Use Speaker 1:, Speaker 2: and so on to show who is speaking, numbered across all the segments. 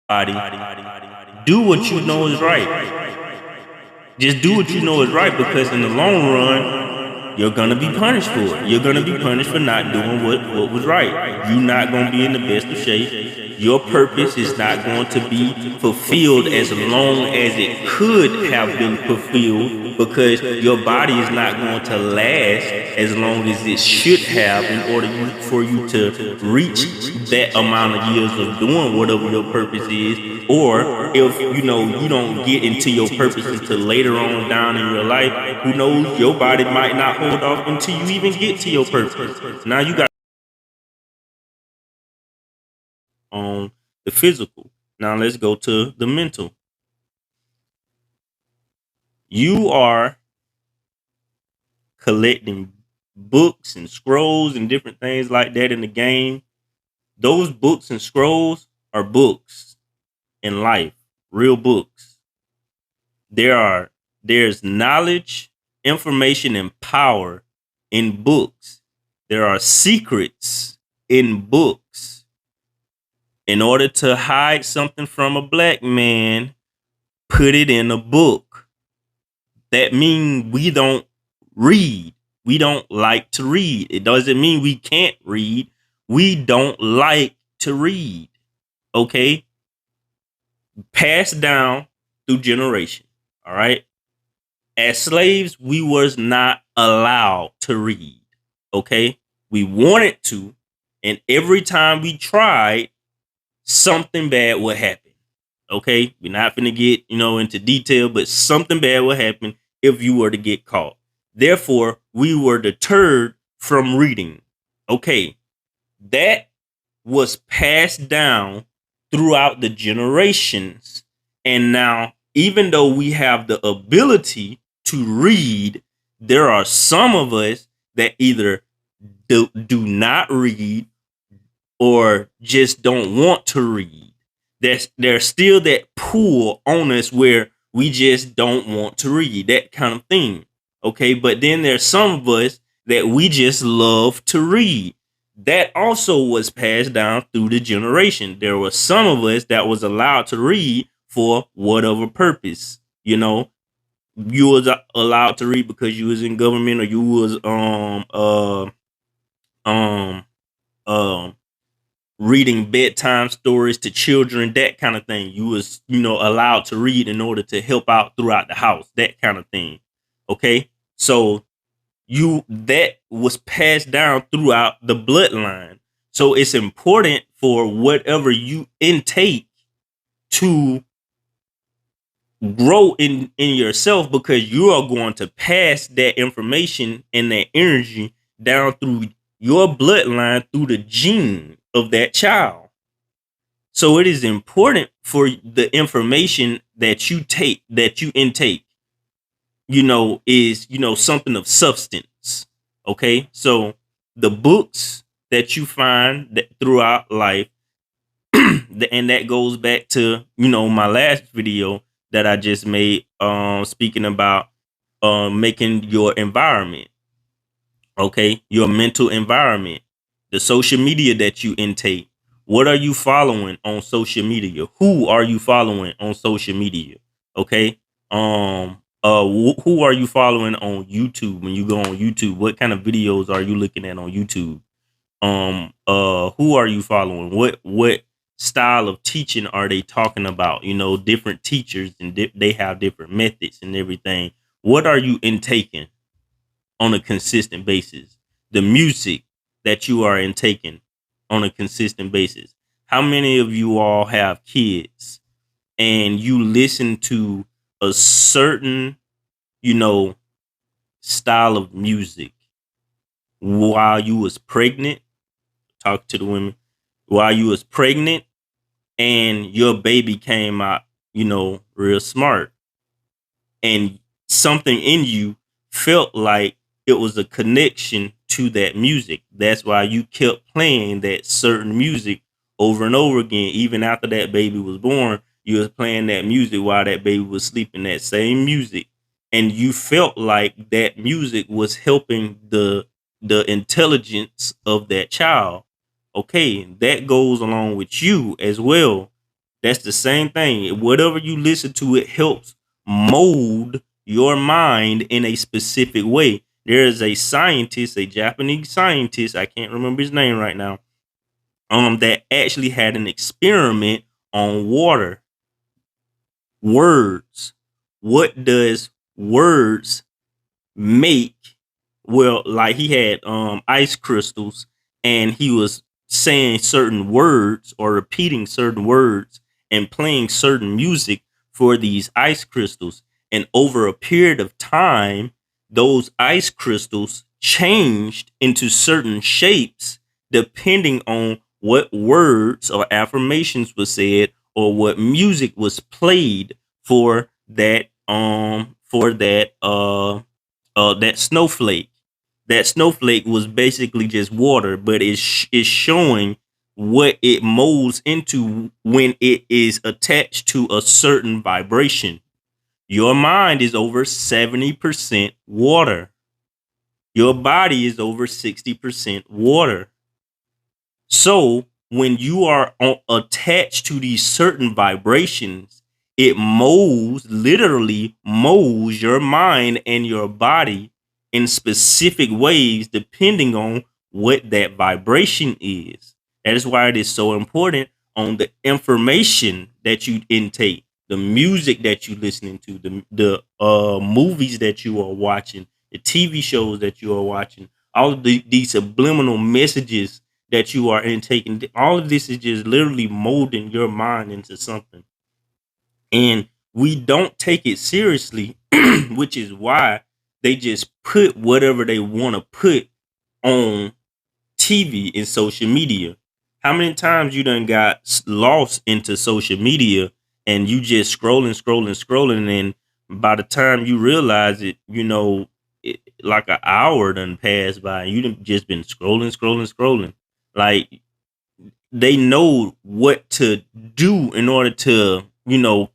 Speaker 1: body, do what you know is right. Just do what you know is right, because in the long run, you're gonna be punished for it. You're gonna be punished for not doing what was right. You're not gonna be in the best of shape. Your purpose is not going to be fulfilled as long as it could have been fulfilled, because your body is not going to last as long as it should have, in order for you to reach that amount of years of doing whatever your purpose is. Or if you don't get into your purpose until later on down in your life, who knows, your body might not hold off until you even get to your purpose. Now you got on the physical. Now let's go to the mental. You are collecting books and scrolls and different things like that in the game. Those books and scrolls are books in life, real books. There's knowledge, information, and power in books. There are secrets in books. In order to hide something from a black man, put it in a book. That means we don't read. We don't like to read. It doesn't mean we can't read. We don't like to read. Okay? Passed down through generation. All right? As slaves, we was not allowed to read. Okay? We wanted to, and every time we tried, something bad would happen. Okay? We're not gonna get, into detail, but something bad would happen if you were to get caught. Therefore, we were deterred from reading. Okay. That was passed down throughout the generations. And now, even though we have the ability to read, there are some of us that either do not read or just don't want to read. There's still that pull on us where we just don't want to read, that kind of thing. Okay, but then there's some of us that we just love to read. That also was passed down through the generation. There were some of us that was allowed to read for whatever purpose. You was allowed to read because you was in government, or you was um reading bedtime stories to children, that kind of thing. You was, allowed to read in order to help out throughout the house, that kind of thing. Okay, so that was passed down throughout the bloodline. So it's important for whatever you intake to grow in yourself, because you are going to pass that information and that energy down through your bloodline, through the gene of that child. So it is important for the information that you intake, is, something of substance. Okay. So the books that you find that throughout life, and that goes back to, my last video that I just made, speaking about making your environment, okay, your mental environment, the social media that you intake. What are you following on social media? Who are you following on social media? Okay. Who are you following on YouTube? When you go on YouTube, what kind of videos are you looking at on YouTube? Who are you following? What style of teaching are they talking about? Different teachers, and they have different methods and everything. What are you intaking on a consistent basis? The music that you are intaking on a consistent basis. How many of you all have kids and you listen to a certain, style of music while you was pregnant? Talk to the women. While you was pregnant, and your baby came out, real smart, and something in you felt like it was a connection to that music. That's why you kept playing that certain music over and over again. Even after that baby was born, you was playing that music while that baby was sleeping, that same music. And you felt like that music was helping the intelligence of that child. Okay, that goes along with you as well. That's the same thing. Whatever you listen to, it helps mold your mind in a specific way. There is a scientist, a Japanese scientist, I can't remember his name right now, that actually had an experiment on water. Words. What does words make? Well, like he had ice crystals, and he was saying certain words or repeating certain words and playing certain music for these ice crystals. And over a period of time, those ice crystals changed into certain shapes depending on what words or affirmations were said or what music was played for that snowflake. That snowflake was basically just water, but it's showing what it molds into when it is attached to a certain vibration. Your mind is over 70% water. Your body is over 60% water. So when you are attached to these certain vibrations, it literally molds your mind and your body in specific ways depending on what that vibration is. That is why it is so important on the information that you intake, the music that you listening to, the movies that you are watching, the TV shows that you are watching, all of these subliminal messages that you are intaking. All of this is just literally molding your mind into something. And we don't take it seriously, which is why they just put whatever they want to put on TV and social media. How many times you done got lost into social media and you just scrolling, and by the time you realize it, like an hour done passed by, and you done just been scrolling. Like, they know what to do in order to,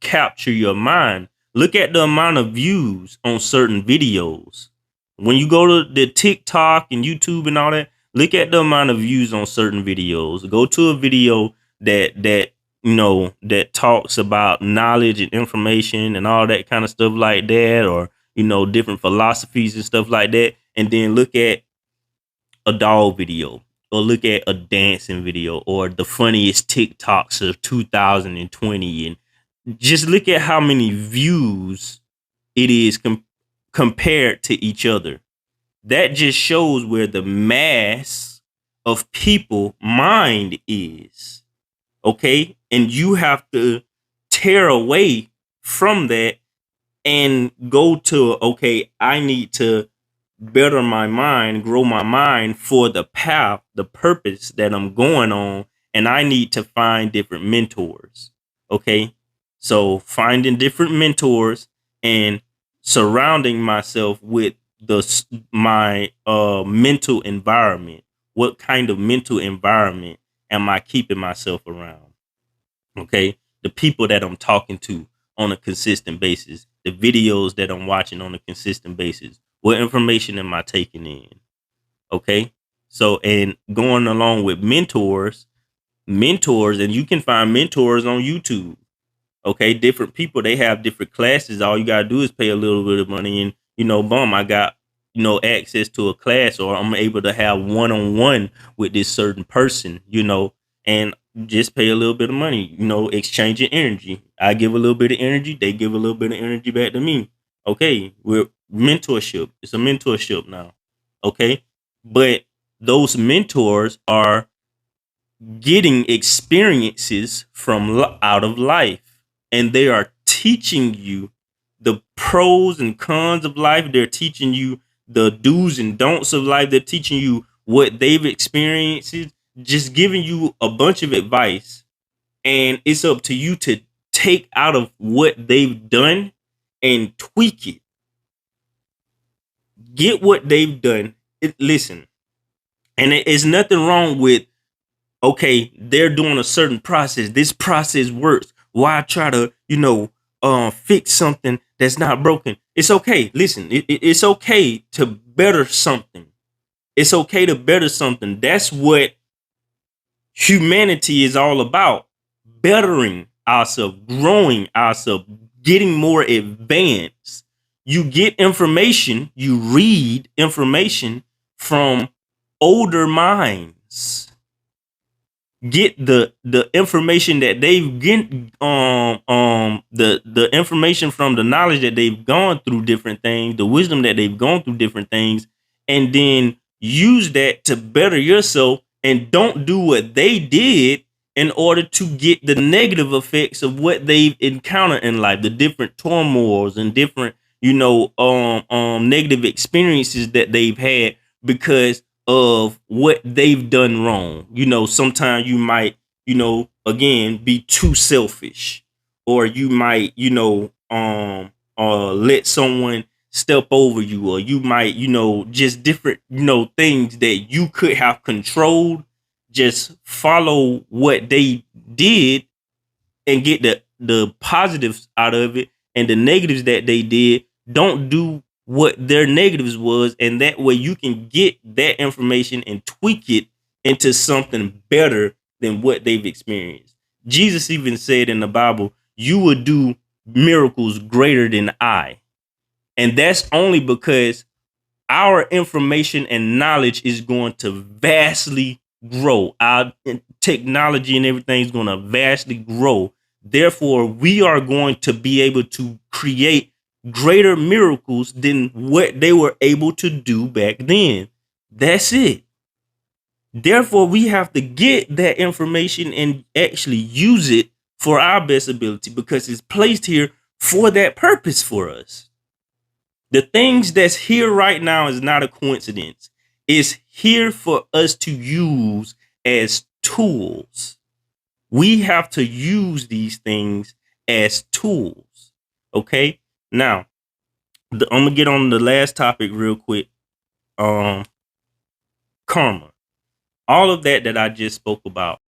Speaker 1: capture your mind. Look at the amount of views on certain videos. When you go to the TikTok and YouTube and all that, look at the amount of views on certain videos. Go to a video that talks about knowledge and information and all that kind of stuff like that, or different philosophies and stuff like that, and then look at a dog video, or look at a dancing video, or the funniest TikToks of 2020, and just look at how many views it is compared to each other. That just shows where the mass of people mind is. Okay? And you have to tear away from that and go to, okay, I need to better my mind, grow my mind for the path, the purpose that I'm going on, and I need to find different mentors. Okay? So finding different mentors and surrounding myself with my mental environment. What kind of mental environment am I keeping myself around? Okay? The people that I'm talking to on a consistent basis, the videos that I'm watching on a consistent basis. What information am I taking in? Okay? So, and going along with mentors, and you can find mentors on YouTube. Okay, different people, they have different classes. All you gotta do is pay a little bit of money, and boom, I got access to a class, or I'm able to have one-on-one with this certain person, and just pay a little bit of money, exchanging energy. I give a little bit of energy, they give a little bit of energy back to me. Okay, we're mentorship. It's a mentorship now. Okay, but those mentors are getting experiences from out of life, and they are teaching you the pros and cons of life. They're teaching you the do's and don'ts of life. They're teaching you what they've experienced, just giving you a bunch of advice, and it's up to you to take out of what they've done and tweak it. Get what they've done. Listen, and it's nothing wrong with, okay, they're doing a certain process. This process works. Why try to, fix something that's not broken? It's okay. Listen, it's okay to better something. It's okay to better something. That's what humanity is all about. Bettering ourselves, growing ourselves, getting more advanced. You get information, you read information from older minds. Get the information that they've get the information from the knowledge that they've gone through different things, the wisdom that they've gone through different things, and then use that to better yourself, and don't do what they did in order to get the negative effects of what they've encountered in life, the different turmoils and different negative experiences that they've had because of what they've done wrong. Sometimes you might, again, be too selfish, or you might, let someone step over you, or you might, just different, things that you could have controlled. Just follow what they did and get the positives out of it, and the negatives that they did, don't do what their negatives was, and that way you can get that information and tweak it into something better than what they've experienced. Jesus even said in the Bible, you will do miracles greater than I. And that's only because our information and knowledge is going to vastly grow. Our technology and everything is going to vastly grow. Therefore, we are going to be able to create greater miracles than what they were able to do back then. That's it. Therefore, we have to get that information and actually use it for our best ability, because it's placed here for that purpose for us. The things that's here right now is not a coincidence. It's here for us to use as tools. We have to use these things as tools. Okay? Now, I'm gonna get on the last topic real quick. Karma. All of that I just spoke about